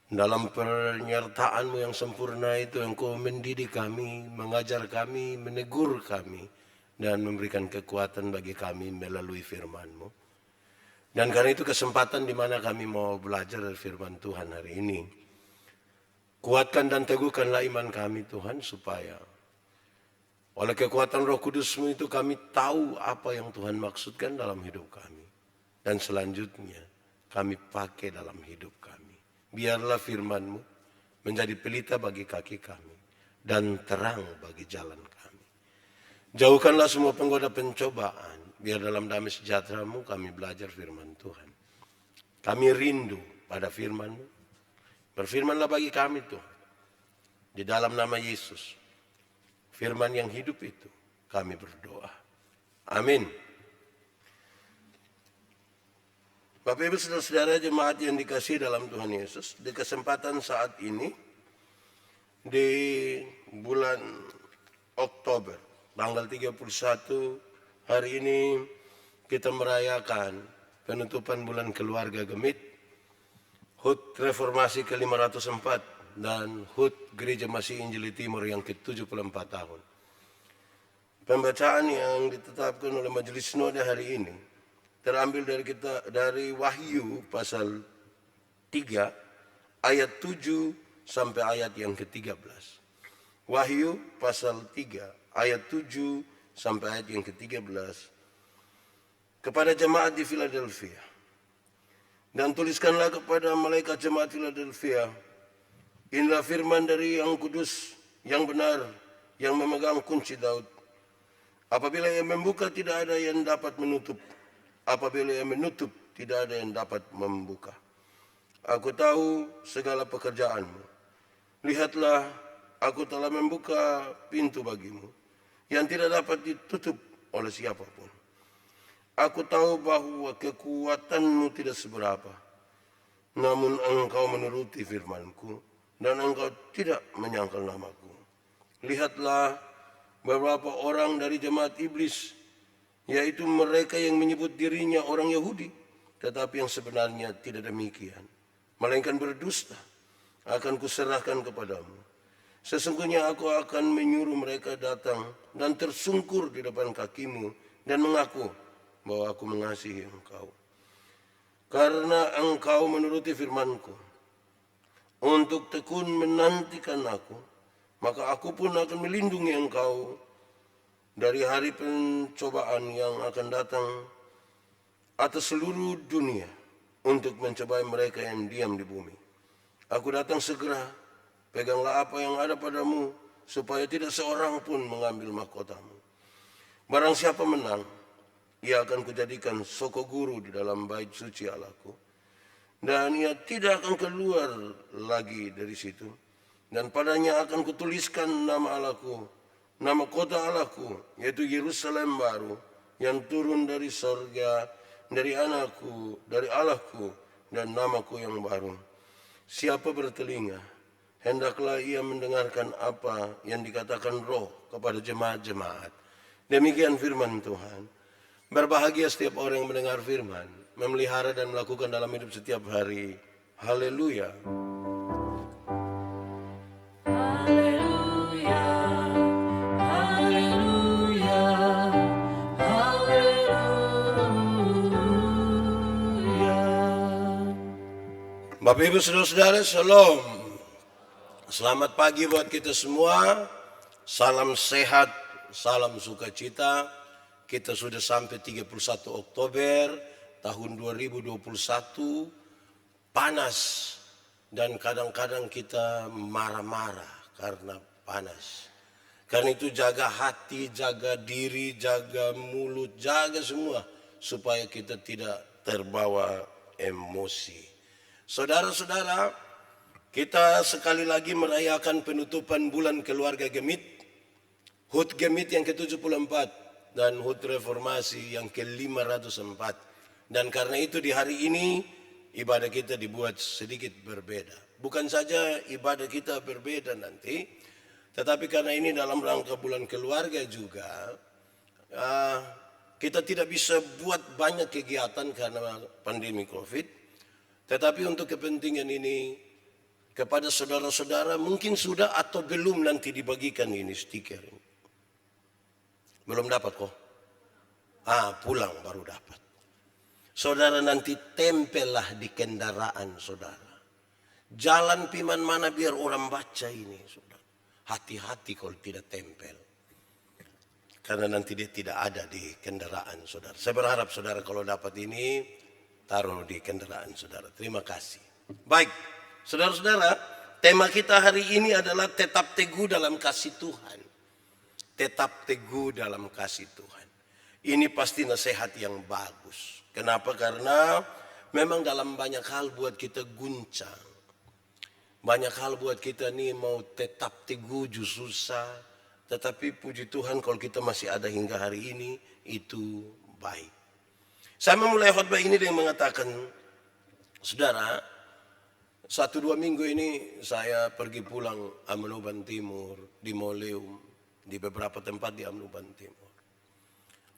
Dalam penyertaan-Mu yang sempurna itu Engkau mendidik kami, mengajar kami, menegur kami, dan memberikan kekuatan bagi kami melalui firman-Mu. Dan karena itu kesempatan di mana kami mau belajar dari firman Tuhan hari ini. Kuatkan dan teguhkanlah iman kami Tuhan, supaya oleh kekuatan Roh Kudus-Mu itu kami tahu apa yang Tuhan maksudkan dalam hidup kami. Dan selanjutnya kami pakai dalam hidup kami. Biarlah firman-Mu menjadi pelita bagi kaki kami dan terang bagi jalan kami. Jauhkanlah semua penggoda pencobaan. Biar dalam damai sejahtera-Mu kami belajar firman Tuhan. Kami rindu pada firman-Mu. Berfirmanlah bagi kami Tuhan. Di dalam nama Yesus, firman yang hidup itu, kami berdoa. Amin. Bapak Ibu Saudara-saudara jemaat yang dikasihi dalam Tuhan Yesus, di kesempatan saat ini, di bulan Oktober, tanggal 31, hari ini kita merayakan penutupan bulan keluarga Gemit, HUT Reformasi ke-504, dan HUT Gereja Masih Injili Timur yang ke-74 tahun. Pembacaan yang ditetapkan oleh Majelis Sinode hari ini terambil dari Wahyu pasal 3 ayat 7 sampai ayat yang ke-13. Wahyu pasal 3 ayat 7 sampai ayat yang ke-13. Kepada jemaat di Philadelphia. Dan tuliskanlah kepada malaikat jemaat Philadelphia, inilah firman dari yang kudus, yang benar, yang memegang kunci Daud. Apabila ia membuka, tidak ada yang dapat menutup. Apabila ia menutup, tidak ada yang dapat membuka. Aku tahu segala pekerjaanmu. Lihatlah, aku telah membuka pintu bagimu, yang tidak dapat ditutup oleh siapapun. Aku tahu bahwa kekuatanmu tidak seberapa, namun engkau menuruti firmanku, dan engkau tidak menyangkal namaku. Lihatlah, beberapa orang dari jemaat iblis, yaitu mereka yang menyebut dirinya orang Yahudi, tetapi yang sebenarnya tidak demikian, melainkan berdusta, akan kuserahkan kepadamu. Sesungguhnya aku akan menyuruh mereka datang dan tersungkur di depan kakimu dan mengaku bahwa aku mengasihi engkau. Karena engkau menuruti firmanku untuk tekun menantikan aku, maka aku pun akan melindungi engkau dari hari pencobaan yang akan datang atas seluruh dunia untuk mencobai mereka yang diam di bumi. Aku datang segera, peganglah apa yang ada padamu, supaya tidak seorang pun mengambil mahkotamu. Barang siapa menang, ia akan kujadikan soko guru di dalam bait suci Allahku, dan ia tidak akan keluar lagi dari situ. Dan padanya akan kutuliskan nama Allahku, nama kota Allahku, yaitu Yerusalem baru, yang turun dari sorga, dari anakku, dari Allahku, dan namaku yang baru. Siapa bertelinga, hendaklah ia mendengarkan apa yang dikatakan Roh kepada jemaat-jemaat. Demikian firman Tuhan. Berbahagia setiap orang yang mendengar firman, memelihara dan melakukan dalam hidup setiap hari. Haleluya. Bapak Ibu Saudara-saudara, Shalom. Selamat pagi buat kita semua. Salam sehat, salam sukacita. Kita sudah sampai 31 Oktober tahun 2021. Panas, dan kadang-kadang kita marah-marah karena panas. Karena itu jaga hati, jaga diri, jaga mulut, jaga semua supaya kita tidak terbawa emosi. Saudara-saudara, kita sekali lagi merayakan penutupan bulan keluarga Gemit, HUT Gemit yang ke-74 dan HUT Reformasi yang ke-504. Dan karena itu di hari ini ibadah kita dibuat sedikit berbeda. Bukan saja ibadah kita berbeda nanti, tetapi karena ini dalam rangka bulan keluarga juga, kita tidak bisa buat banyak kegiatan karena pandemi COVID. Tetapi untuk kepentingan ini, kepada saudara-saudara mungkin sudah atau belum nanti dibagikan ini stiker ini. Belum dapat kok? Pulang baru dapat. Saudara nanti tempellah di kendaraan saudara. Jalan piman mana biar orang baca ini saudara. Hati-hati kalau tidak tempel. Karena nanti dia tidak ada di kendaraan saudara. Saya berharap saudara kalau dapat ini taruh di kendaraan saudara. Terima kasih. Baik, saudara-saudara, tema kita hari ini adalah tetap teguh dalam kasih Tuhan. Tetap teguh dalam kasih Tuhan. Ini pasti nasihat yang bagus. Kenapa? Karena memang dalam banyak hal buat kita guncang. Banyak hal buat kita nih mau tetap teguh susah. Tetapi puji Tuhan kalau kita masih ada hingga hari ini, itu baik. Saya memulai khotbah ini dengan mengatakan, saudara, 1-2 minggu ini saya pergi pulang Amnuban Timur, di Moleum, di beberapa tempat di Amnuban Timur.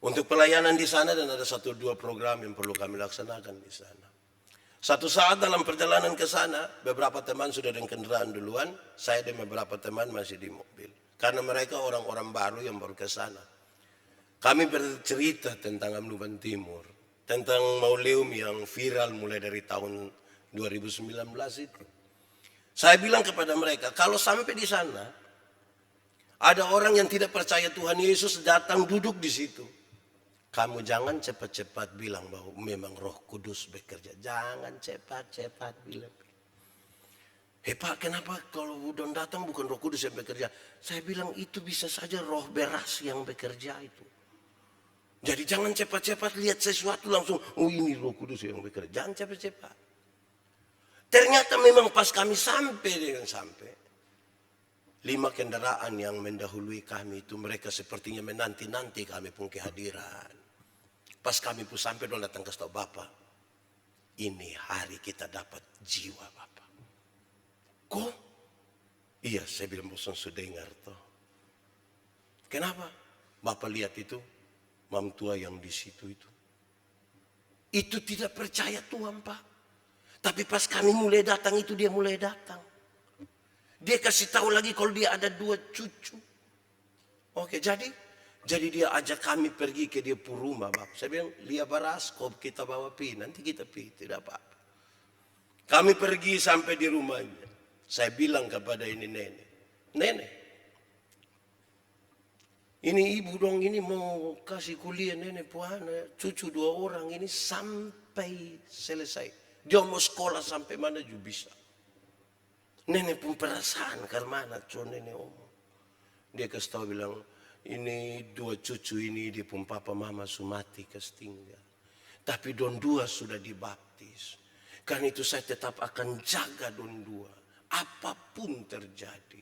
Untuk pelayanan di sana dan ada 1-2 program yang perlu kami laksanakan di sana. Satu saat dalam perjalanan ke sana, beberapa teman sudah dengan kendaraan duluan, saya dan beberapa teman masih di mobil. Karena mereka orang-orang baru yang baru ke sana. Kami bercerita tentang Amnuban Timur, tentang Mauleum yang viral mulai dari tahun 2019 itu. Saya bilang kepada mereka, kalau sampai di sana, ada orang yang tidak percaya Tuhan Yesus datang duduk di situ. Kamu jangan cepat-cepat bilang bahwa memang Roh Kudus bekerja. Jangan cepat-cepat bilang. Pak, kenapa kalau Udon datang bukan Roh Kudus yang bekerja? Saya bilang itu bisa saja roh beras yang bekerja itu. Jadi jangan cepat-cepat lihat sesuatu langsung, oh ini Roh Kudus yang bekerja. Jangan cepat-cepat. Ternyata memang pas kami sampai 5 kendaraan yang mendahului kami itu mereka sepertinya menanti-nanti kami pun kehadiran. Pas kami pun sampai dong datang ke tahu Bapak, ini hari kita dapat jiwa Bapak. Kok? Iya, saya bilang bosan sudah dengar toh. Kenapa? Bapak lihat itu, mam tua yang di situ itu. Itu tidak percaya Tuhan Pak. Tapi pas kami mulai datang itu dia mulai datang. Dia kasih tahu lagi kalau dia ada 2 cucu. Oke, jadi dia ajak kami pergi ke dia rumah Bapak. Saya bilang, lihat baraskop kita bawa pi, nanti kita pi, tidak apa-apa. Kami pergi sampai di rumahnya. Saya bilang kepada ini nenek, ini ibu dong ini mau kasih kuliah nenek puana, cucu 2 orang ini sampai selesai. Dia mau sekolah sampai mana juga bisa. Nenek pun perasaan karena mana nenek omong. Dia kasih tahu bilang, ini 2 cucu ini dia pun papa mama sumati tinggal. Tapi don 2 sudah dibaptis. Karena itu saya tetap akan jaga don 2. Apapun terjadi.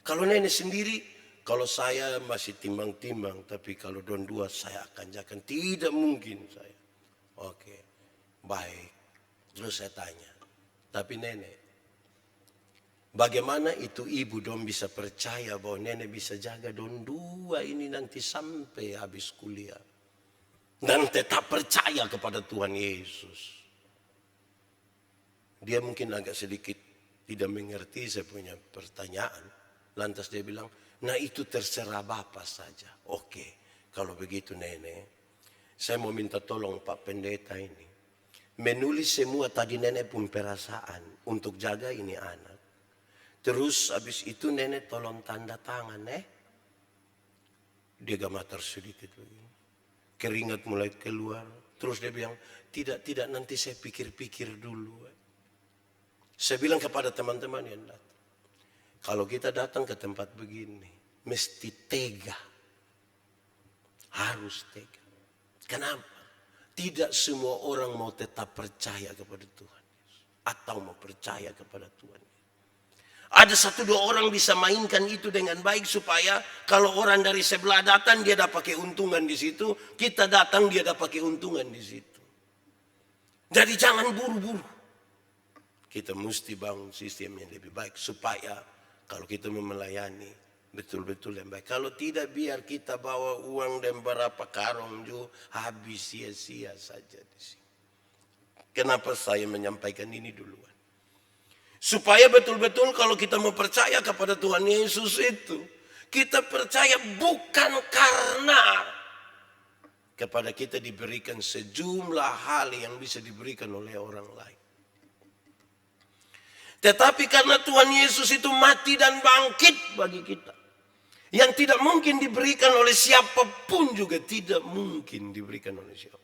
Kalau nenek sendiri, kalau saya masih timbang-timbang. Tapi kalau don 2 saya akan jaga. Tidak mungkin saya. Oke, baik. Terus saya tanya. Tapi nenek, bagaimana itu ibu dong bisa percaya bahwa nenek bisa jaga don 2 ini nanti sampai habis kuliah. Dan tetap percaya kepada Tuhan Yesus. Dia mungkin agak sedikit tidak mengerti saya punya pertanyaan. Lantas dia bilang, nah itu terserah Bapak saja. Oke, kalau begitu nenek, saya mau minta tolong Pak Pendeta ini. Menulis semua tadi nenek pun perasaan untuk jaga ini anak. Terus habis itu nenek tolong tanda tangan Dia gemetar sedikit begini. Keringat mulai keluar. Terus dia bilang, tidak nanti saya pikir-pikir dulu. Saya bilang kepada teman-teman yang datang, kalau kita datang ke tempat begini, mesti tega. Harus tega. Kenapa? Tidak semua orang mau tetap percaya kepada Tuhan. Atau mau percaya kepada Tuhan. Ada 1-2 orang bisa mainkan itu dengan baik supaya kalau orang dari sebelah datang dia dapat keuntungan di situ. Kita datang dia dapat keuntungan di situ. Jadi jangan buru-buru. Kita mesti bangun sistem yang lebih baik supaya kalau kita melayani betul-betul yang baik. Kalau tidak biar kita bawa uang dan berapa karung juga habis sia-sia saja di sini. Kenapa saya menyampaikan ini duluan? Supaya betul-betul kalau kita mau percaya kepada Tuhan Yesus itu, kita percaya bukan karena kepada kita diberikan sejumlah hal yang bisa diberikan oleh orang lain. Tetapi karena Tuhan Yesus itu mati dan bangkit bagi kita. Yang tidak mungkin diberikan oleh siapapun juga tidak mungkin diberikan oleh siapapun.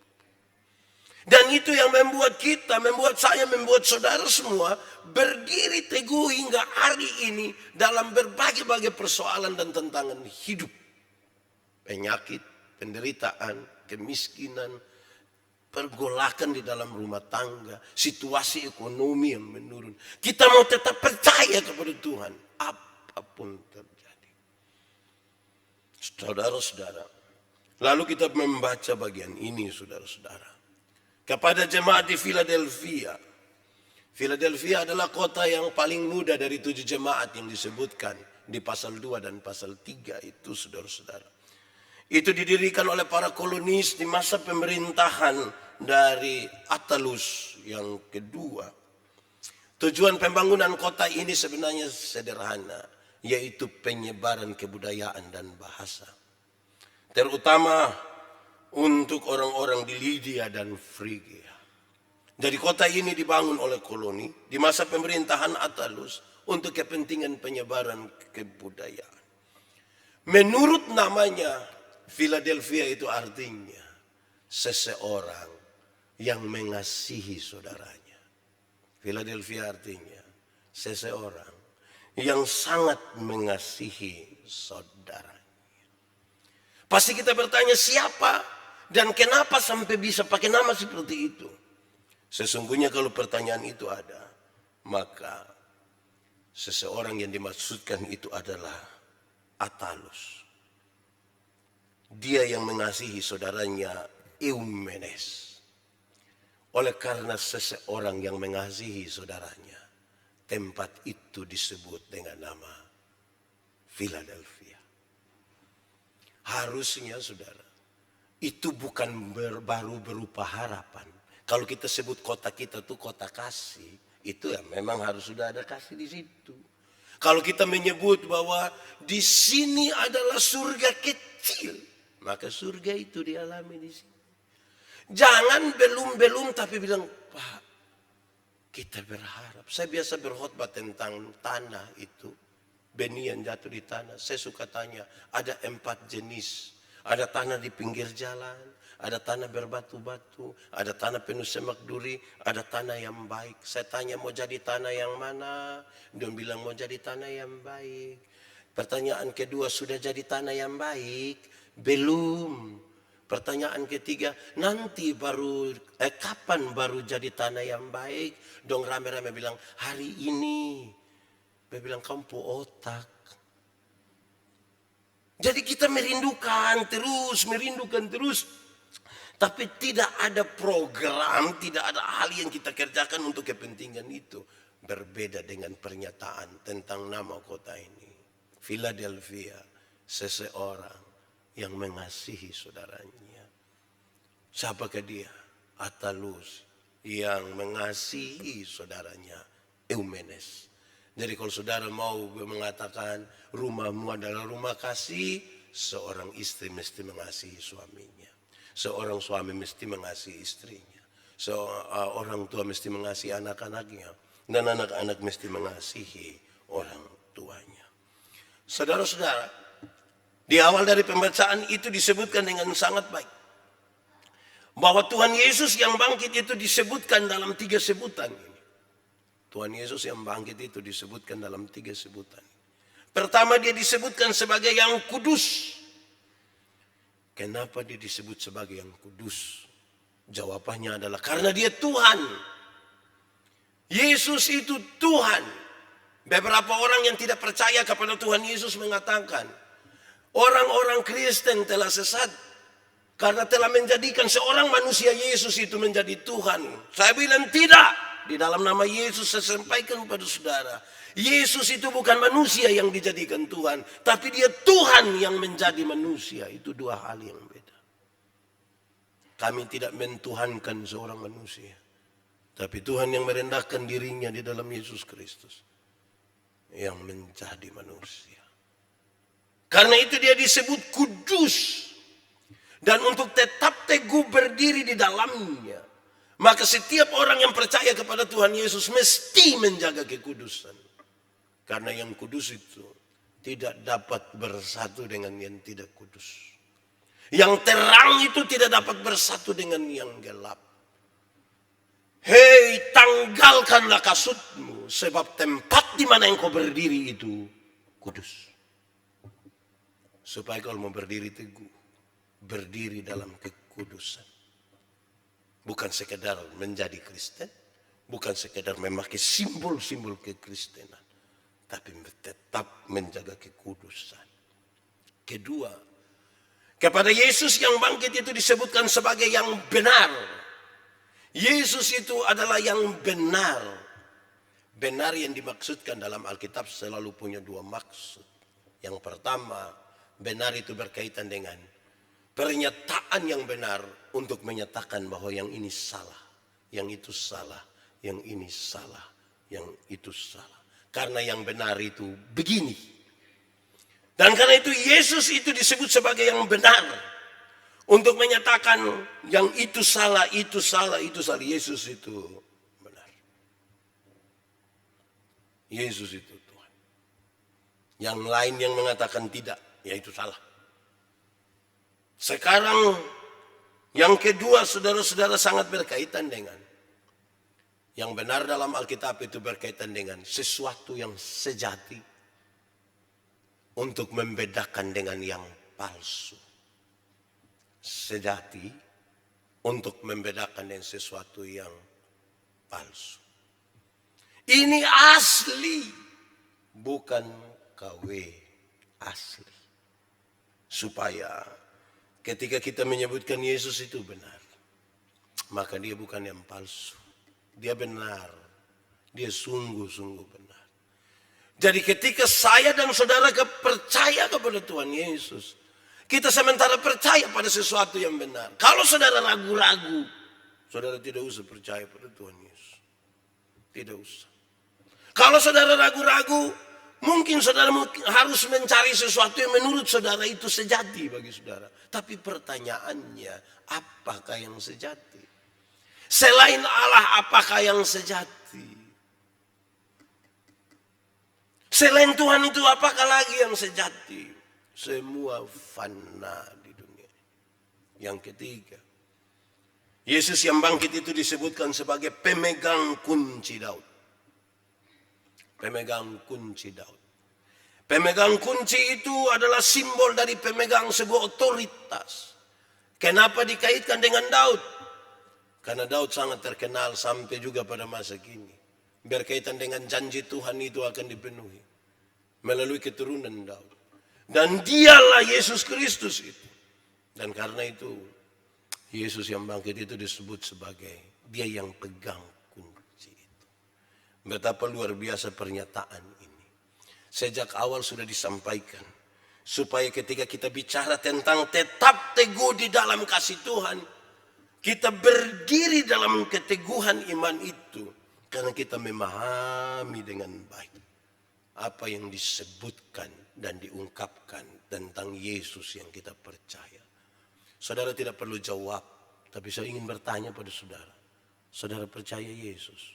Dan itu yang membuat kita, membuat saya, membuat saudara semua berdiri teguh hingga hari ini dalam berbagai-bagai persoalan dan tantangan hidup. Penyakit, penderitaan, kemiskinan, pergolakan di dalam rumah tangga, situasi ekonomi yang menurun. Kita mau tetap percaya kepada Tuhan, apapun terjadi. Saudara-saudara, lalu kita membaca bagian ini, saudara-saudara. Kepada jemaat di Philadelphia. Philadelphia adalah kota yang paling muda dari 7 jemaat yang disebutkan di pasal 2 dan pasal 3 itu, saudara-saudara. Itu didirikan oleh para kolonis di masa pemerintahan dari Attalus yang kedua. Tujuan pembangunan kota ini sebenarnya sederhana, yaitu penyebaran kebudayaan dan bahasa. Terutama untuk orang-orang di Lydia dan Frigia. Jadi kota ini dibangun oleh koloni di masa pemerintahan Attalus untuk kepentingan penyebaran kebudayaan. Menurut namanya, Philadelphia itu artinya seseorang yang mengasihi saudaranya. Philadelphia artinya seseorang yang sangat mengasihi saudaranya. Pasti kita bertanya siapa dan kenapa sampai bisa pakai nama seperti itu. Sesungguhnya kalau pertanyaan itu ada, maka seseorang yang dimaksudkan itu adalah Attalus. Dia yang mengasihi saudaranya Eumenes. Oleh karena seseorang yang mengasihi saudaranya, tempat itu disebut dengan nama Philadelphia. Harusnya saudara, itu bukan baru berupa harapan. Kalau kita sebut kota kita tuh kota kasih, itu ya memang harus sudah ada kasih di situ. Kalau kita menyebut bahwa di sini adalah surga kecil, maka surga itu dialami di sini. Jangan belum tapi bilang, Pak, kita berharap. Saya biasa berkhotbah tentang tanah itu, benih yang jatuh di tanah. Saya suka tanya, ada 4 jenis. Ada tanah di pinggir jalan, ada tanah berbatu-batu, ada tanah penuh semak duri, ada tanah yang baik. Saya tanya mau jadi tanah yang mana? Dia bilang mau jadi tanah yang baik. Pertanyaan kedua, sudah jadi tanah yang baik? Belum. Pertanyaan ketiga, nanti baru kapan baru jadi tanah yang baik? Dong rame-rame bilang hari ini. Dia bilang kamu otak. Jadi kita merindukan terus. Tapi tidak ada program, tidak ada hal yang kita kerjakan untuk kepentingan itu. Berbeda dengan pernyataan tentang nama kota ini. Philadelphia, seseorang yang mengasihi saudaranya. Siapakah dia? Attalus, yang mengasihi saudaranya Eumenes. Jadi kalau saudara mau mengatakan rumahmu adalah rumah kasih, seorang istri mesti mengasihi suaminya. Seorang suami mesti mengasihi istrinya. Seorang tua mesti mengasihi anak-anaknya. Dan anak-anak mesti mengasihi orang tuanya. Saudara-saudara, di awal dari pembacaan itu disebutkan dengan sangat baik. Bahwa Tuhan Yesus yang bangkit itu disebutkan dalam 3 sebutan ini. Tuhan Yesus yang bangkit itu disebutkan dalam 3 sebutan. Pertama dia disebutkan sebagai yang kudus. Kenapa dia disebut sebagai yang kudus? Jawabannya adalah karena dia Tuhan. Yesus itu Tuhan. Beberapa orang yang tidak percaya kepada Tuhan Yesus mengatakan, orang-orang Kristen telah sesat karena telah menjadikan seorang manusia Yesus itu menjadi Tuhan. Saya bilang tidak. Di dalam nama Yesus saya sampaikan kepada saudara, Yesus itu bukan manusia yang dijadikan Tuhan, tapi dia Tuhan yang menjadi manusia. Itu 2 hal yang beda. Kami tidak mentuhankan seorang manusia. Tapi Tuhan yang merendahkan dirinya di dalam Yesus Kristus yang menjadi manusia. Karena itu dia disebut kudus. Dan untuk tetap teguh berdiri di dalamnya, maka setiap orang yang percaya kepada Tuhan Yesus mesti menjaga kekudusan. Karena yang kudus itu tidak dapat bersatu dengan yang tidak kudus. Yang terang itu tidak dapat bersatu dengan yang gelap. Hei, tanggalkanlah kasutmu, sebab tempat di mana engkau berdiri itu kudus. Supaya kau mau berdiri teguh, berdiri dalam kekudusan. Bukan sekedar menjadi Kristen, bukan sekedar memakai simbol-simbol kekristenan, tapi tetap menjaga kekudusan. Kedua, kepada Yesus yang bangkit itu disebutkan sebagai yang benar. Yesus itu adalah yang benar. Benar yang dimaksudkan dalam Alkitab selalu punya dua maksud. Yang pertama, benar itu berkaitan dengan pernyataan yang benar untuk menyatakan bahwa yang ini salah, yang itu salah, yang ini salah, yang itu salah. Karena yang benar itu begini. Dan karena itu Yesus itu disebut sebagai yang benar. Untuk menyatakan yang itu salah, itu salah, itu salah. Yesus itu benar. Yesus itu Tuhan. Yang lain yang mengatakan tidak, ya itu salah. Sekarang yang kedua, saudara-saudara, sangat berkaitan dengan yang benar dalam Alkitab itu berkaitan dengan sesuatu yang sejati untuk membedakan dengan yang palsu. Sejati untuk membedakan dengan sesuatu yang palsu. Ini asli, bukan KW asli. Supaya ketika kita menyebutkan Yesus itu benar, maka dia bukan yang palsu. Dia benar. Dia sungguh-sungguh benar. Jadi ketika saya dan saudara percaya kepada Tuhan Yesus, kita sementara percaya pada sesuatu yang benar. Kalau saudara ragu-ragu, saudara tidak usah percaya pada Tuhan Yesus. Tidak usah. Kalau saudara ragu-ragu, mungkin saudara harus mencari sesuatu yang menurut saudara itu sejati bagi saudara. Tapi pertanyaannya, apakah yang sejati? Selain Allah, apakah yang sejati? Selain Tuhan itu, apakah lagi yang sejati? Semua fana di dunia. Yang ketiga, Yesus yang bangkit itu disebutkan sebagai pemegang kunci Daud. Pemegang kunci Daud. Pemegang kunci itu adalah simbol dari pemegang sebuah otoritas. Kenapa dikaitkan dengan Daud? Karena Daud sangat terkenal sampai juga pada masa kini. Berkaitan dengan janji Tuhan itu akan dipenuhi melalui keturunan Daud. Dan dialah Yesus Kristus itu. Dan karena itu Yesus yang bangkit itu disebut sebagai dia yang pegang kunci itu. Betapa luar biasa pernyataan ini. Sejak awal sudah disampaikan. Supaya ketika kita bicara tentang tetap teguh di dalam kasih Tuhan, kita berdiri dalam keteguhan iman itu. Karena kita memahami dengan baik apa yang disebutkan dan diungkapkan tentang Yesus yang kita percaya. Saudara tidak perlu jawab, tapi saya ingin bertanya pada saudara. Saudara percaya Yesus?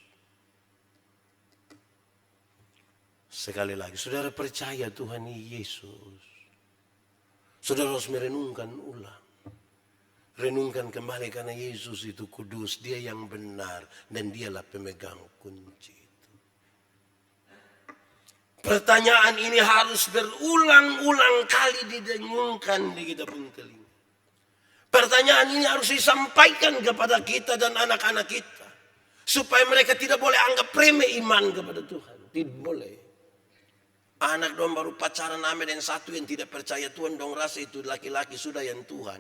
Sekali lagi, saudara percaya Tuhan Yesus? Saudara harus merenungkan ulang. Renungkan kembali karena Yesus itu kudus, dia yang benar dan dialah pemegang kunci. Pertanyaan ini harus berulang-ulang kali didengungkan di kita pun telinga. Pertanyaan ini harus disampaikan kepada kita dan anak-anak kita. Supaya mereka tidak boleh anggap remeh iman kepada Tuhan. Tidak boleh. Anak dong baru pacaran ame dan satu yang tidak percaya Tuhan dong rasa itu laki-laki sudah yang Tuhan.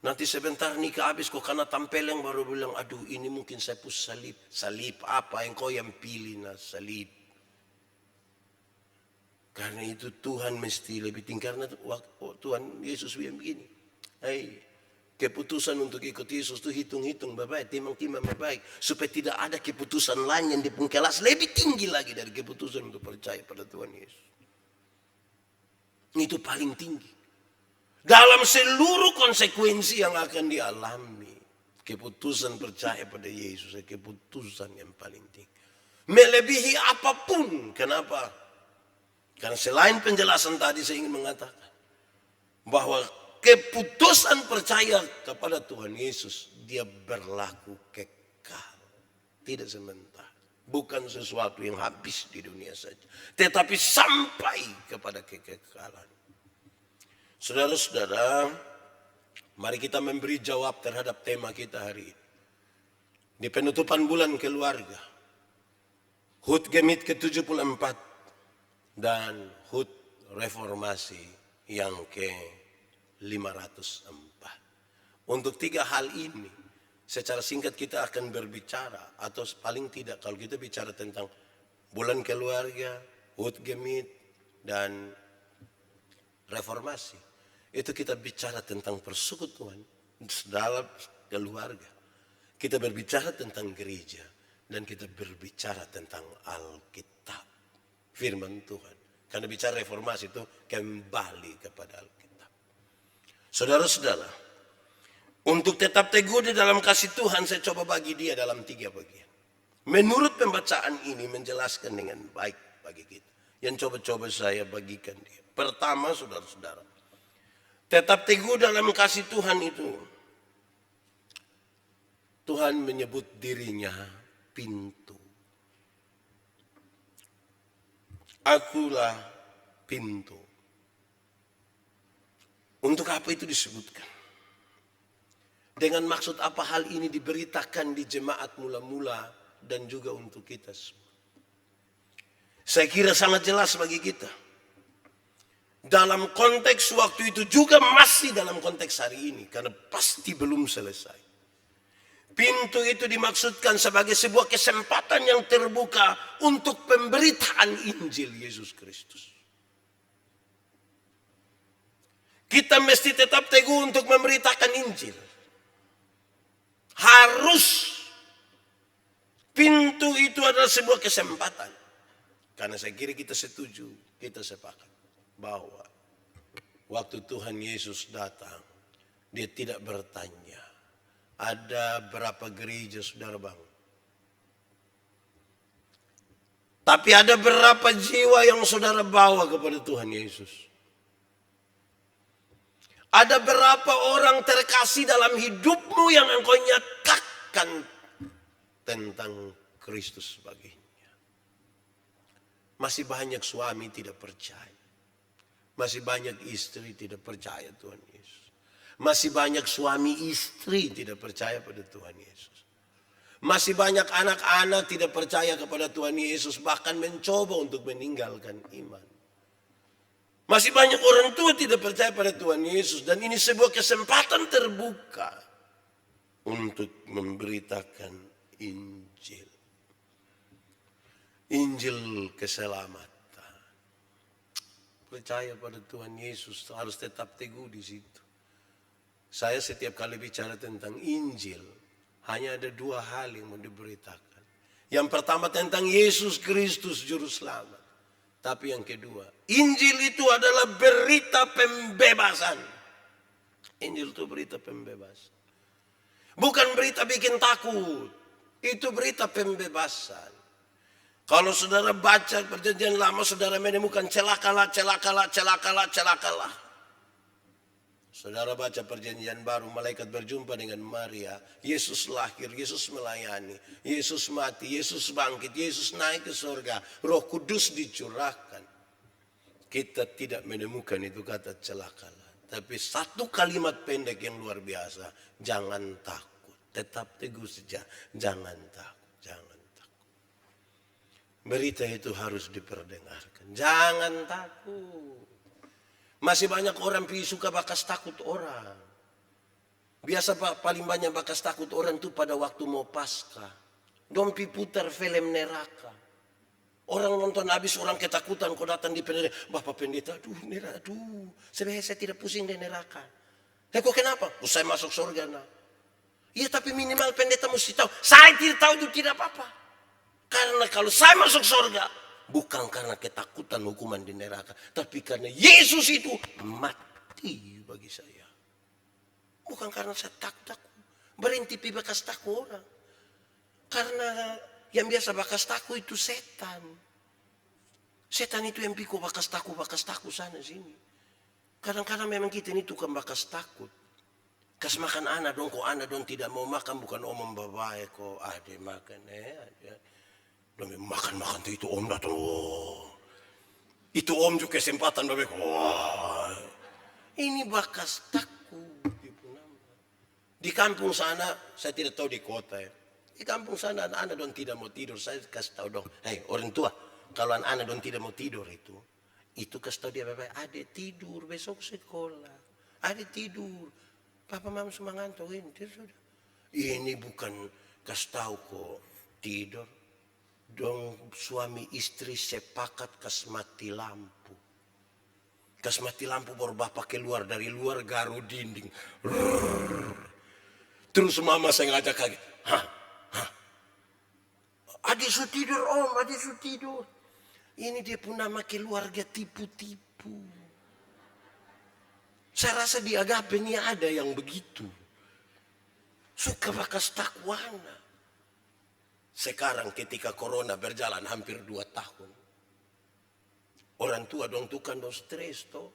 Nanti sebentar nikah habis kok karena tampil yang baru bilang, aduh ini mungkin saya pus salib. Salib apa yang kau yang pilih nah salib. Karena itu Tuhan mesti lebih tinggi. Karena Tuhan Yesus bilang begini. Hei, Keputusan untuk ikut Yesus itu hitung-hitung baik, timang-timang baik, supaya tidak ada keputusan lain yang dipengkelas lebih tinggi lagi dari keputusan untuk percaya pada Tuhan Yesus. Itu paling tinggi. Dalam seluruh konsekuensi yang akan dialami, keputusan percaya pada Yesus adalah keputusan yang paling tinggi. Melebihi apapun. Kenapa? Karena selain penjelasan tadi saya ingin mengatakan bahwa keputusan percaya kepada Tuhan Yesus, dia berlaku kekal. Tidak sementara. Bukan sesuatu yang habis di dunia saja. Tetapi sampai kepada kekekalan. Saudara-saudara, mari kita memberi jawab terhadap tema kita hari ini. Di penutupan bulan keluarga. HUT Gemit ke-74 dan HUT Reformasi yang ke-504. Untuk 3 hal ini, secara singkat kita akan berbicara, atau paling tidak kalau kita bicara tentang bulan keluarga, HUT Gemit, dan reformasi. Itu kita bicara tentang persekutuan dalam keluarga. Kita berbicara tentang gereja, dan kita berbicara tentang Alkitab, firman Tuhan. Karena bicara reformasi itu kembali kepada Alkitab. Saudara-saudara, untuk tetap teguh di dalam kasih Tuhan, saya coba bagi dia dalam 3 bagian. Menurut pembacaan ini menjelaskan dengan baik bagi kita. Yang coba-coba saya bagikan dia. Pertama, saudara-saudara, tetap teguh dalam kasih Tuhan itu. Tuhan menyebut dirinya pintu. Akulah pintu. Untuk apa itu disebutkan? Dengan maksud apa hal ini diberitakan di jemaat mula-mula dan juga untuk kita semua? Saya kira sangat jelas bagi kita. Dalam konteks waktu itu juga masih dalam konteks hari ini. Karena pasti belum selesai. Pintu itu dimaksudkan sebagai sebuah kesempatan yang terbuka untuk pemberitaan Injil Yesus Kristus. Kita mesti tetap teguh untuk memberitakan Injil. Harus. Pintu itu adalah sebuah kesempatan. Karena saya kira kita setuju, kita sepakat bahwa waktu Tuhan Yesus datang, dia tidak bertanya, ada berapa gereja saudara bangun? Tapi ada berapa jiwa yang saudara bawa kepada Tuhan Yesus? Ada berapa orang terkasih dalam hidupmu yang engkau nyatakan tentang Kristus baginya? Masih banyak suami tidak percaya. Masih banyak istri tidak percaya Tuhan Yesus. Masih banyak suami istri tidak percaya pada Tuhan Yesus. Masih banyak anak-anak tidak percaya kepada Tuhan Yesus. Bahkan mencoba untuk meninggalkan iman. Masih banyak orang tua tidak percaya pada Tuhan Yesus. Dan ini sebuah kesempatan terbuka untuk memberitakan Injil. Injil keselamatan. Percaya pada Tuhan Yesus harus tetap teguh di situ. Saya setiap kali bicara tentang Injil, hanya ada 2 hal yang mau diberitakan. Yang pertama tentang Yesus Kristus Juru Selamat. Tapi yang kedua, Injil itu adalah berita pembebasan. Injil itu berita pembebasan. Bukan berita bikin takut. Itu berita pembebasan. Kalau saudara baca perjanjian lama, saudara menemukan celakalah, celakalah, celakalah, celakalah. Saudara baca perjanjian baru, malaikat berjumpa dengan Maria. Yesus lahir, Yesus melayani, Yesus mati, Yesus bangkit, Yesus naik ke surga. Roh Kudus dicurahkan. Kita tidak menemukan itu kata celakalah. Tapi satu kalimat pendek yang luar biasa. Jangan takut, tetap teguh saja. Jangan takut, jangan takut. Berita itu harus diperdengarkan. Jangan takut. Masih banyak orang suka bakas takut orang. Biasa paling banyak bakas takut orang itu pada waktu mau Paskah. Dong putar film neraka. Orang nonton habis orang ketakutan. Kau datang di pendeta. Bapak pendeta, aduh neraka, aduh. Sebenarnya saya tidak pusing di neraka. Kok kenapa? Saya masuk surga. Nah. Iya, tapi minimal pendeta mesti tahu. Saya tidak tahu itu tidak apa-apa. Karena kalau saya masuk surga, bukan karena ketakutan hukuman di neraka, tapi karena Yesus itu mati bagi saya. Bukan karena saya takut. Berhenti bakas takut orang. Karena yang biasa bakas takut itu setan. Setan itu yang pikir bakas takut sana sini. Kadang-kadang memang kita ini tukang bakas takut. Kas makan anak dong, kok anak dong tidak mau makan, bukan om membawae kok ade makan dong makan itu om datang. Itu om juga kesempatan babe. Ini bakas takut. Di kampung sana, saya tidak tahu di kota ya. Di kampung sana anak-anak dong tidak mau tidur, saya kasih tahu dong. Hei orang tua, kalau anak-anak dong tidak mau tidur itu kasih tahu dia bapak, adik tidur besok sekolah, adik tidur. Papa mama semua ngantuin, sudah. Ini bukan kasih tahu kok tidur. Dong suami istri sepakat kas mati lampu. Kas mati lampu baru bapak keluar dari luar garu dinding. Terus mama saya ngajak kaget. Adik su tidur om, adik su tidur. Ini dia pun nama keluarga tipu-tipu. Saya rasa di agape ini ada yang begitu. Suka bakas takwana. Sekarang ketika corona berjalan hampir 2 tahun. Orang tua dong tukang dong stres toh.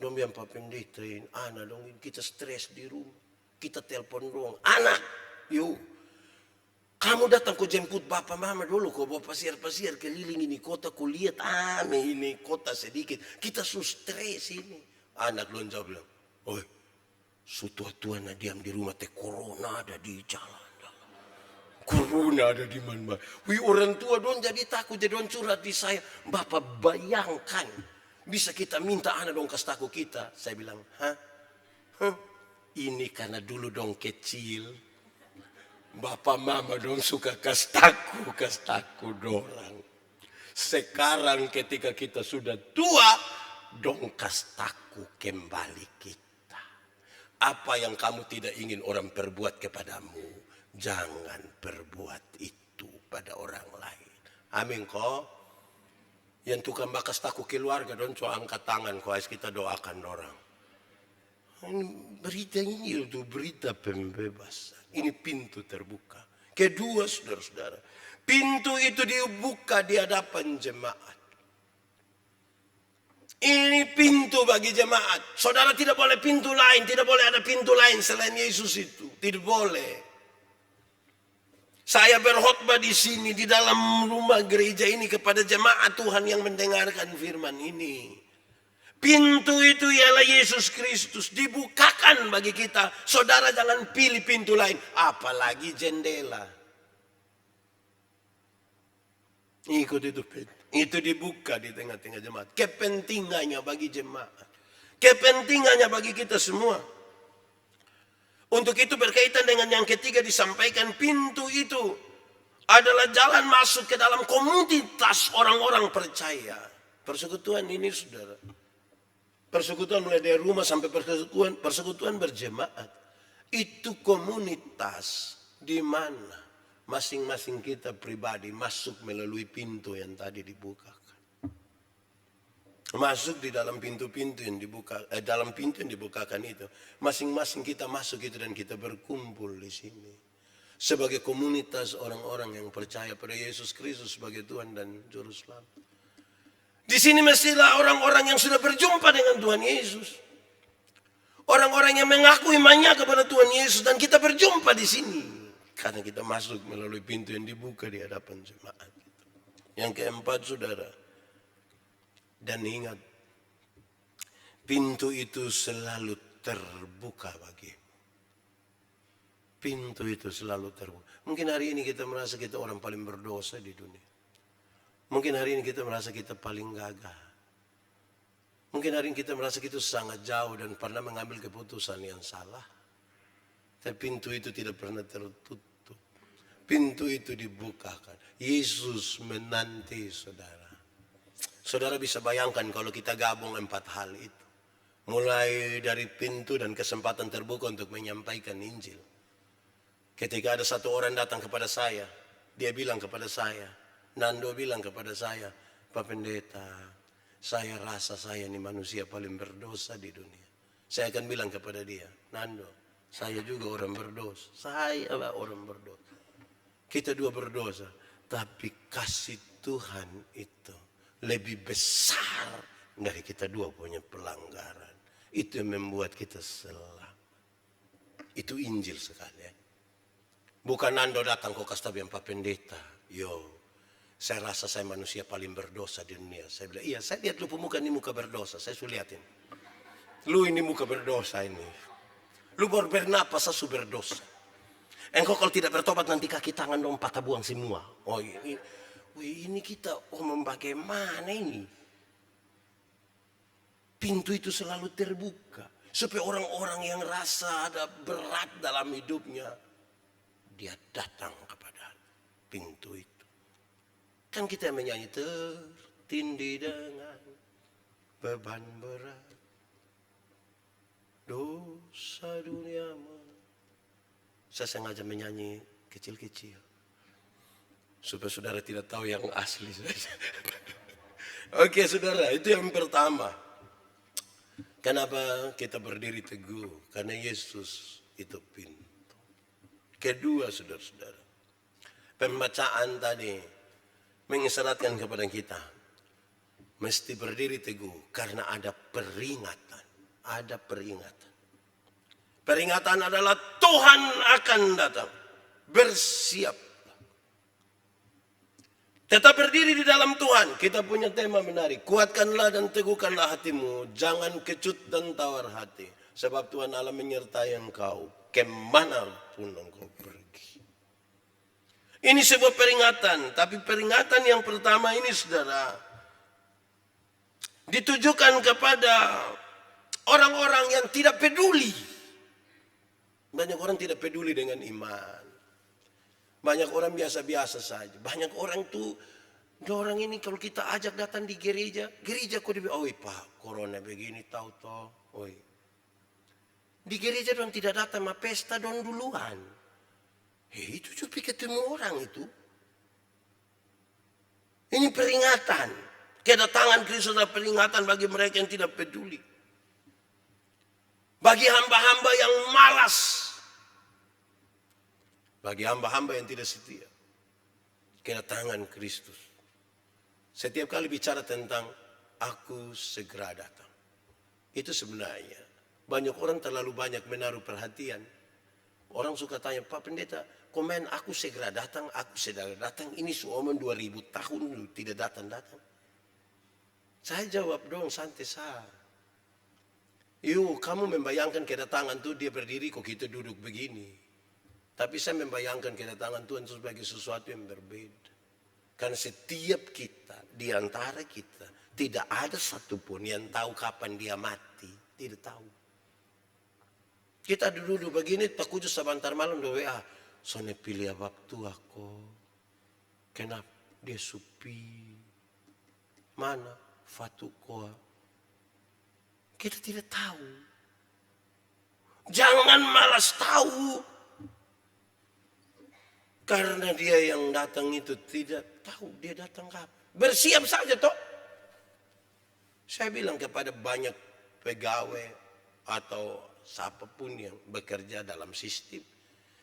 Dong yang Pak Pendeta ini, anak dong kita stres di rumah. Kita telepon dong, anak, yuk. Kamu datang ku jemput bapak mama dulu, kau bawa pasir-pasir keliling ini kota, ku lihat aneh ini kota sedikit. Kita stres ini. Anak belum jawab bilang, oi, tua-tua na diam di rumah teh corona ada di jalan. Corona ada di mana? Wih orang tua don jadi takut, jadi don curhat di saya. Bapak bayangkan, bisa kita minta anak dong kasih takut kita. Saya bilang, ini karena dulu dong kecil. Bapak mama dong suka kasih takut dorang. Sekarang ketika kita sudah tua, dong kasih takut kembali kita. Apa yang kamu tidak ingin orang perbuat kepadamu, jangan perbuat itu pada orang lain. Amin kok. Yang tukang bakas takut keluarga dong coba angkat tangan kok, kita doakan orang. Berita ini itu berita pembebasan. Ini pintu terbuka. Kedua saudara-saudara, pintu itu dibuka di hadapan jemaat. Ini pintu bagi jemaat. Saudara tidak boleh pintu lain, tidak boleh ada pintu lain selain Yesus itu. Tidak boleh. Saya berkhotbah di sini di dalam rumah gereja ini kepada jemaat Tuhan yang mendengarkan firman ini. Pintu itu ialah Yesus Kristus, dibukakan bagi kita. Saudara jangan pilih pintu lain, apalagi jendela. Ikut itu pintu. Itu dibuka di tengah-tengah jemaat. Kepentingannya bagi jemaat. Kepentingannya bagi kita semua. Untuk itu berkaitan dengan yang ketiga disampaikan, pintu itu adalah jalan masuk ke dalam komunitas orang-orang percaya. Persekutuan ini saudara. Persekutuan mulai dari rumah sampai persekutuan berjemaat. Itu komunitas di mana masing-masing kita pribadi masuk melalui pintu yang tadi dibukakan. Masuk di dalam pintu-pintu yang dibuka, dalam pintu yang dibukakan itu. Masing-masing kita masuk itu dan kita berkumpul di sini. Sebagai komunitas orang-orang yang percaya pada Yesus Kristus sebagai Tuhan dan Juru Selamat. Di sini mestilah orang-orang yang sudah berjumpa dengan Tuhan Yesus. Orang-orang yang mengaku imannya kepada Tuhan Yesus dan kita berjumpa di sini. Karena kita masuk melalui pintu yang dibuka di hadapan jemaat. Yang keempat saudara. Dan ingat. Pintu itu selalu terbuka bagimu. Pintu itu selalu terbuka. Mungkin hari ini kita merasa kita orang paling berdosa di dunia. Mungkin hari ini kita merasa kita paling gagah. Mungkin hari ini kita merasa kita sangat jauh dan pernah mengambil keputusan yang salah. Tapi pintu itu tidak pernah tertutup. Pintu itu dibukakan. Yesus menanti saudara. Saudara bisa bayangkan kalau kita gabung 4 hal itu. Mulai dari pintu dan kesempatan terbuka untuk menyampaikan Injil. Ketika ada satu orang datang kepada saya, dia bilang kepada saya, Nando bilang kepada saya, Pak Pendeta, saya rasa saya ini manusia paling berdosa di dunia. Saya akan bilang kepada dia, Nando, saya juga orang berdosa. Saya lah orang berdosa. Kita dua berdosa. Tapi kasih Tuhan itu lebih besar dari kita dua punya pelanggaran. Itu yang membuat kita selamat. Itu Injil sekali ya. Bukan Nando datang kok kasih tahu yang Pak Pendeta. Saya rasa saya manusia paling berdosa di dunia. Saya bilang, iya saya lihat lu pemuka ini muka berdosa. Saya sudah lihatin. Lu ini muka berdosa ini. Lu baru bernapas saya sudah berdosa. Engkau kalau tidak bertobat nanti kaki tangan dong patah buang semua. Oh ini kita bagaimana ini? Pintu itu selalu terbuka. Supaya orang-orang yang rasa ada berat dalam hidupnya. Dia datang kepada pintu itu. Kan kita menyanyi tertindih dengan beban berat. Dosa dunia. Saya sengaja menyanyi kecil-kecil. Supaya saudara tidak tahu yang asli saja. Oke saudara, itu yang pertama. Kenapa kita berdiri teguh? Karena Yesus itu pintu. Kedua saudara-saudara, pembacaan tadi mengisyaratkan kepada kita mesti berdiri teguh karena ada peringatan. Ada peringatan. Peringatan adalah Tuhan akan datang. Bersiap. Tetap berdiri di dalam Tuhan. Kita punya tema menarik. Kuatkanlah dan teguhkanlah hatimu. Jangan kecut dan tawar hati. Sebab Tuhan Allah menyertai engkau. Kemanapun engkau pergi. Ini sebuah peringatan. Tapi peringatan yang pertama ini saudara. Ditujukan kepada orang-orang yang tidak peduli. Banyak orang tidak peduli dengan iman. Banyak orang biasa-biasa saja. Banyak orang tuh, orang ini kalau kita ajak datang di gereja kok dia bilang, Pak, corona begini tahu toh. Di gereja dong tidak datang, ma pesta dong duluan. Itu cuma ketemu orang itu. Ini peringatan. Kedatangan Kristus adalah peringatan bagi mereka yang tidak peduli. Bagi hamba-hamba yang malas. Bagi hamba-hamba yang tidak setia. Kedatangan Kristus. Setiap kali bicara tentang aku segera datang. Itu sebenarnya banyak orang terlalu banyak menaruh perhatian. Orang suka tanya, Pak Pendeta, komen aku segera datang, aku segera datang. Ini suomen 2000 tahun tidak datang-datang. Saya jawab dong santai saja. Kamu membayangkan kedatangan tuh dia berdiri kok kita duduk begini. Tapi saya membayangkan kedatangan Tuhan sebagai sesuatu yang berbeda. Karena setiap kita, di antara kita, tidak ada satupun yang tahu kapan dia mati. Tidak tahu. Kita duduk begini, takut sebentar malam doa WA. Soalnya pilih waktu aku. Kenapa dia sepi? Mana fatukoa? Kita tidak tahu. Jangan malas tahu. Karena dia yang datang itu tidak tahu dia datang kapan. Bersiap saja toh. Saya bilang kepada banyak pegawai atau siapapun yang bekerja dalam sistem.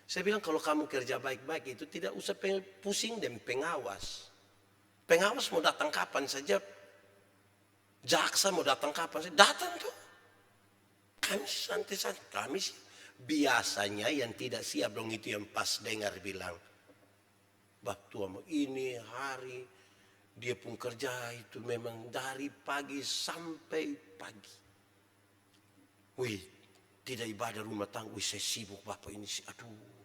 Saya bilang kalau kamu kerja baik-baik itu tidak usah pusing dan pengawas. Pengawas mau datang kapan saja. Jaksa mau datang kapan saja. Datang tuh. Kami santai-santai. Kami biasanya yang tidak siap dong itu yang pas dengar bilang. Waktu ini hari dia pun kerja itu memang dari pagi sampai pagi. Tidak ibadah rumah tangga. Saya sibuk Bapak ini. Aduh,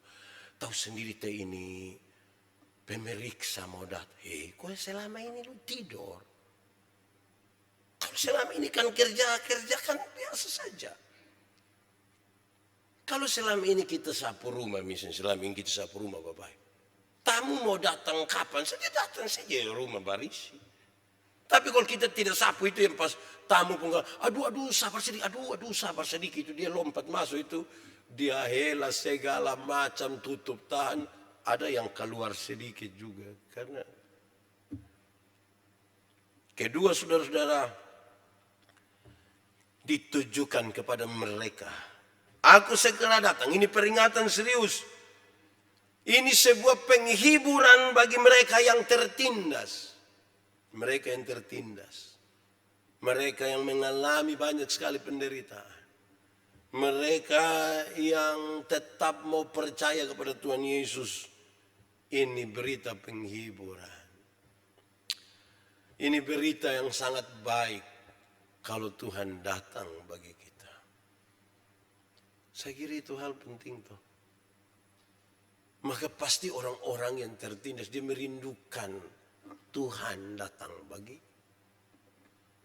tahu sendiri teh ini pemeriksa mau datang. Kok selama ini lu tidur? Kalau selama ini kan kerja kan biasa saja. Kalau selama ini kita sapu rumah, misalnya selama ini kita sapu rumah Bapak. Tamu mau datang kapan saja datang saja rumah barisi. Tapi kalau kita tidak sapu itu yang pas tamu pun, aduh sabar sedikit, aduh sabar sedikit, itu dia lompat masuk itu, dia hela segala macam tutup tahan, ada yang keluar sedikit juga. Karena kedua saudara-saudara ditujukan kepada mereka. Aku segera datang, ini peringatan serius. Ini sebuah penghiburan bagi mereka yang tertindas. Mereka yang tertindas. Mereka yang mengalami banyak sekali penderitaan. Mereka yang tetap mau percaya kepada Tuhan Yesus. Ini berita penghiburan. Ini berita yang sangat baik kalau Tuhan datang bagi kita. Saya kira itu hal penting toh. Maka pasti orang-orang yang tertindas dia merindukan Tuhan datang bagi.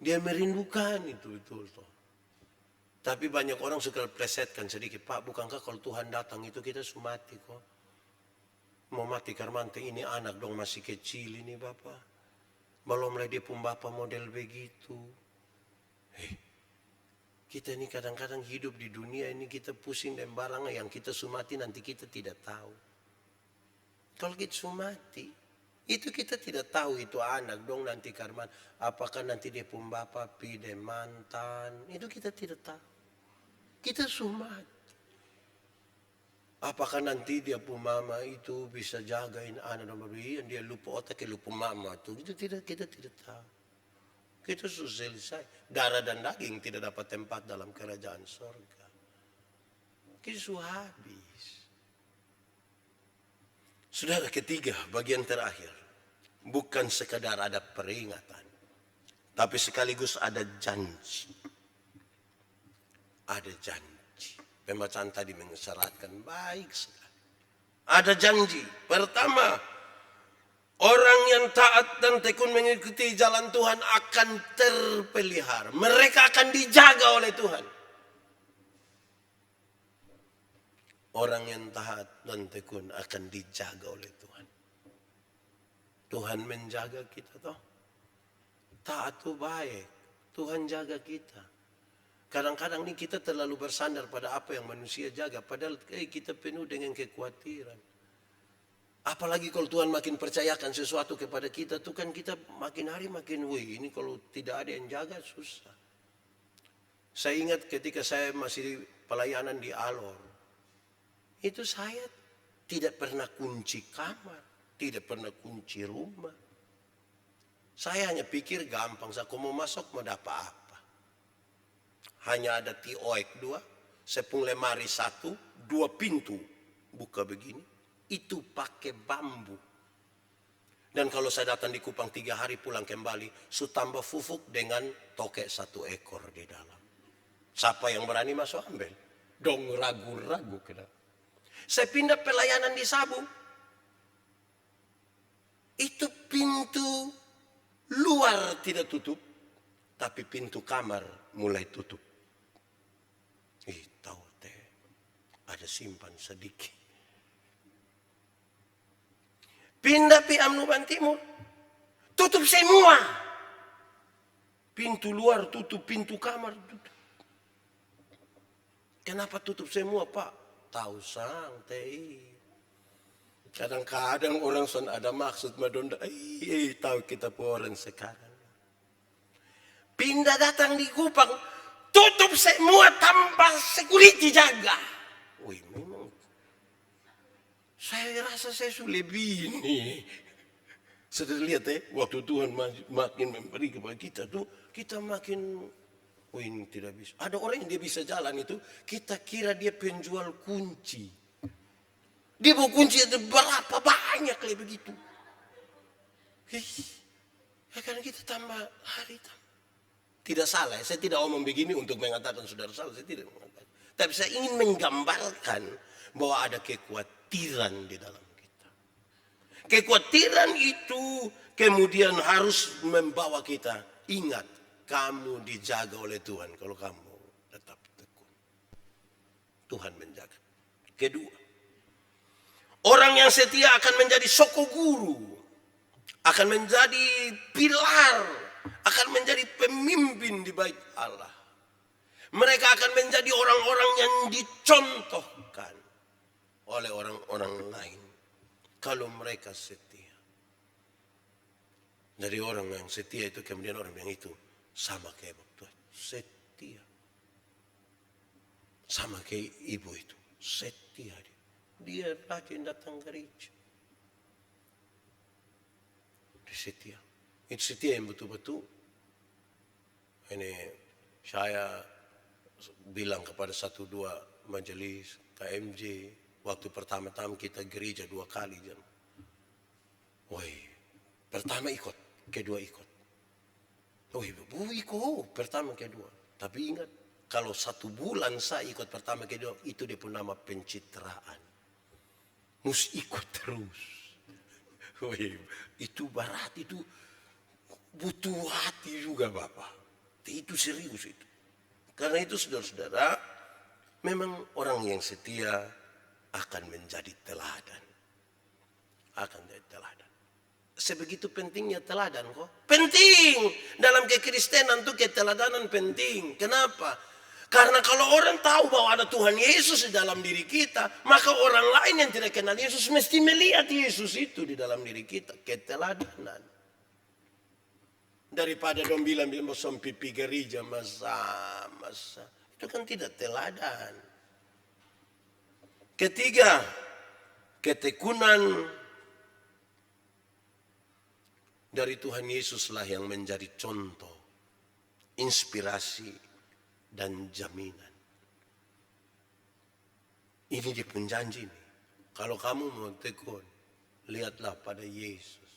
Dia merindukan itu betul toh. Tapi banyak orang suka plesetkan sedikit, Pak, bukankah kalau Tuhan datang itu kita sudah mati kok. Mau mati karena ini anak dong masih kecil ini Bapak. Belum mulai dia pun Bapak model begitu. Kita ini kadang-kadang hidup di dunia ini kita pusing dan barang yang kita sumati nanti kita tidak tahu. Kalau kita sumati, itu kita tidak tahu itu anak dong nanti karena apakah nanti dia pun bapak pide mantan, itu kita tidak tahu. Kita sumati. Apakah nanti dia pun mama itu bisa jagain anak dan bayi, dia lupa otak, lupa mama itu kita tidak tahu. Kita sudah selesai. Darah dan daging tidak dapat tempat dalam kerajaan surga. Kita sudah habis. Saudara, ketiga, bagian terakhir. Bukan sekadar ada peringatan. Tapi sekaligus ada janji. Ada janji. Pembacaan tadi mengisyaratkan baik sekali. Ada janji. Pertama, orang yang taat dan tekun mengikuti jalan Tuhan akan terpelihara. Mereka akan dijaga oleh Tuhan. Orang yang taat dan tekun akan dijaga oleh Tuhan. Tuhan menjaga kita toh. Taat itu baik. Tuhan jaga kita. Kadang-kadang ini kita terlalu bersandar pada apa yang manusia jaga. Padahal kita penuh dengan kekhawatiran. Apalagi kalau Tuhan makin percayakan sesuatu kepada kita, tuh kan kita makin hari makin, ini kalau tidak ada yang jaga susah. Saya ingat ketika saya masih pelayanan di Alor, itu saya tidak pernah kunci kamar, tidak pernah kunci rumah. Saya hanya pikir gampang, saya mau masuk mau dapat apa. Hanya ada tioek 2, sepung lemari 1, 2 pintu buka begini. Itu pakai bambu. Dan kalau saya datang di Kupang 3 hari pulang kembali, su tambah fufuk dengan tokek 1 ekor di dalam. Siapa yang berani masuk ambil? Dong ragu-ragu ke dalam. Saya pindah pelayanan di Sabu. Itu pintu luar tidak tutup, tapi pintu kamar mulai tutup. Tahu teh, ada simpan sedikit. Pindah pi Amnuban Timur, tutup semua. Pintu luar tutup, pintu kamar tutup. Kenapa tutup semua Pak? Tahu sang teh. Kadang-kadang orang son ada maksud madonda. Tahu kita pun orang sekarang. Pindah datang di Kupang, tutup semua tanpa security jaga. Memang. Saya rasa saya sudah lebih ini. Sudah lihat waktu Tuhan makin memberi kepada kita tuh, kita makin, ini tidak bisa. Ada orang yang dia bisa jalan itu, kita kira dia penjual kunci. Dia bawa kunci itu berapa banyak kayak begitu. Karena kita tambah hari tambah. Tidak salah, saya tidak omong begini untuk mengatakan saudara salah, saya tidak mengatakan. Tapi saya ingin menggambarkan bahwa ada kekhawatiran di dalam kita. Kekhawatiran itu kemudian harus membawa kita, ingat, kamu dijaga oleh Tuhan kalau kamu tetap tekun. Tuhan menjaga. Kedua, orang yang setia akan menjadi soko guru, akan menjadi pilar akan menjadi pemimpin di bait Allah. Mereka akan menjadi orang-orang yang dicontohkan oleh orang-orang lain kalau mereka setia. Dari orang yang setia itu kemudian orang yang itu sama kayak Tuhan, setia. Sama kayak ibu itu, setia dia. Dia rajin datang gereja. Dia setia. Itu setia yang betul-betul. Ini saya bilang kepada 1-2 majelis KMJ, waktu pertama-tama kita gereja 2 kali. Woi, pertama ikut, kedua ikut. Woi, ikut, pertama kedua. Tapi ingat, kalau 1 bulan saya ikut pertama kedua, itu dia pun nama pencitraan. Mus ikut terus. Woi, itu berat, itu butuh hati juga Bapak. Itu serius itu. Karena itu saudara-saudara, memang orang yang setia akan menjadi teladan. Akan menjadi teladan. Sebegitu pentingnya teladan kok. Penting. Dalam kekristenan itu keteladanan penting. Kenapa? Karena kalau orang tahu bahwa ada Tuhan Yesus di dalam diri kita, maka orang lain yang tidak kenal Yesus mesti melihat Yesus itu di dalam diri kita. Keteladanan. Daripada dong bilang pipi gereja masa. Itu kan tidak teladan. Ketiga, ketekunan dari Tuhan Yesuslah yang menjadi contoh, inspirasi, dan jaminan. Ini dia penjanji nih. Kalau kamu mau tekun, lihatlah pada Yesus.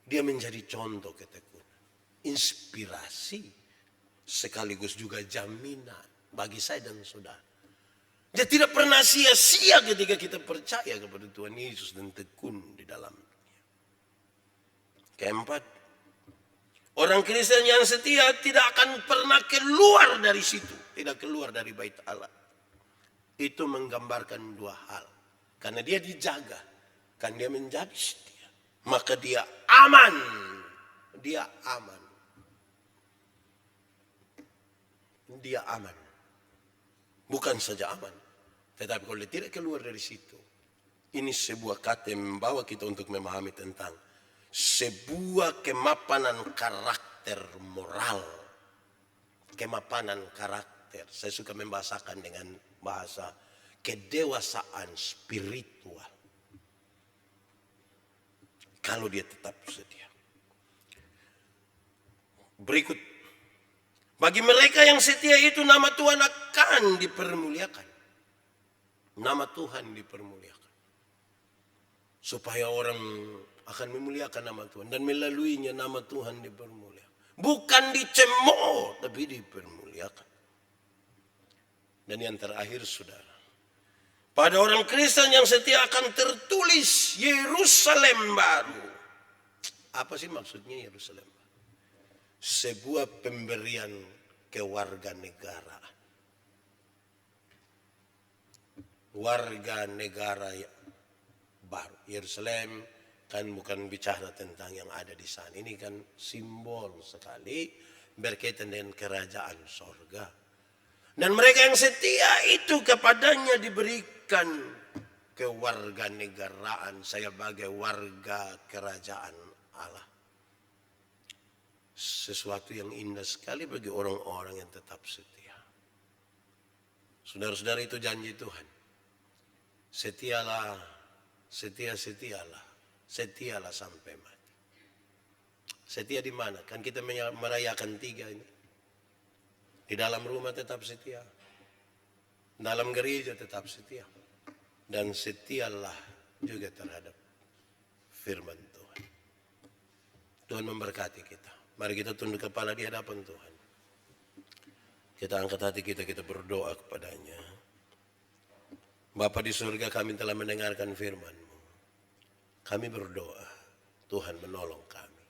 Dia menjadi contoh ketekunan, inspirasi, sekaligus juga jaminan bagi saya dan saudara. Dia tidak pernah sia-sia ketika kita percaya kepada Tuhan Yesus dan tekun di dalamnya. Keempat, orang Kristen yang setia tidak akan pernah keluar dari situ. Tidak keluar dari bait Allah. Itu menggambarkan 2 hal. Karena dia dijaga. Kan dia menjadi setia. Maka dia aman. Dia aman. Dia aman. Bukan saja aman. Tetapi kalau dia tidak keluar dari situ. Ini sebuah kata yang membawa kita untuk memahami tentang sebuah kemapanan karakter moral. Kemapanan karakter. Saya suka membahasakan dengan bahasa kedewasaan spiritual. Kalau dia tetap setia. Berikut. Bagi mereka yang setia itu nama Tuhan akan dipermuliakan. Nama Tuhan dipermuliakan. Supaya orang akan memuliakan nama Tuhan. Dan melaluinya nama Tuhan dipermuliakan. Bukan dicemooh, tapi dipermuliakan. Dan yang terakhir saudara. Pada orang Kristen yang setia akan tertulis Yerusalem baru. Apa sih maksudnya Yerusalem baru? Sebuah pemberian kewarganegaraan. Warga negara baru. Yerusalem kan bukan bicara tentang yang ada di sana. Ini kan simbol sekali berkaitan dengan kerajaan sorga. Dan mereka yang setia itu kepadanya diberikan kewarganegaraan sebagai warga kerajaan Allah. Sesuatu yang indah sekali bagi orang-orang yang tetap setia. Saudara-saudara, itu janji Tuhan. Setialah, setialah, setialah sampai mati. Setia di mana? Kan kita merayakan 3 ini. Di dalam rumah tetap setia. Dalam gereja tetap setia. Dan setialah juga terhadap firman Tuhan. Tuhan memberkati kita. Mari kita tunduk kepala di hadapan Tuhan. Kita angkat hati kita, kita berdoa kepadanya. Bapa di surga, kami telah mendengarkan firman-Mu. Kami berdoa, Tuhan menolong kami.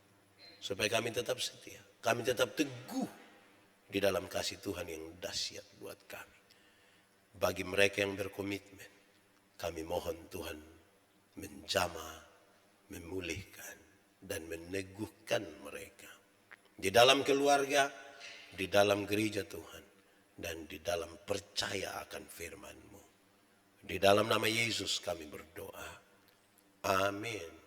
Supaya kami tetap setia. Kami tetap teguh di dalam kasih Tuhan yang dahsyat buat kami. Bagi mereka yang berkomitmen, kami mohon Tuhan menjamah, memulihkan, dan meneguhkan mereka. di dalam keluarga, di dalam gereja Tuhan, dan di dalam percaya akan firman-Mu. Di dalam nama Yesus kami berdoa. Amin.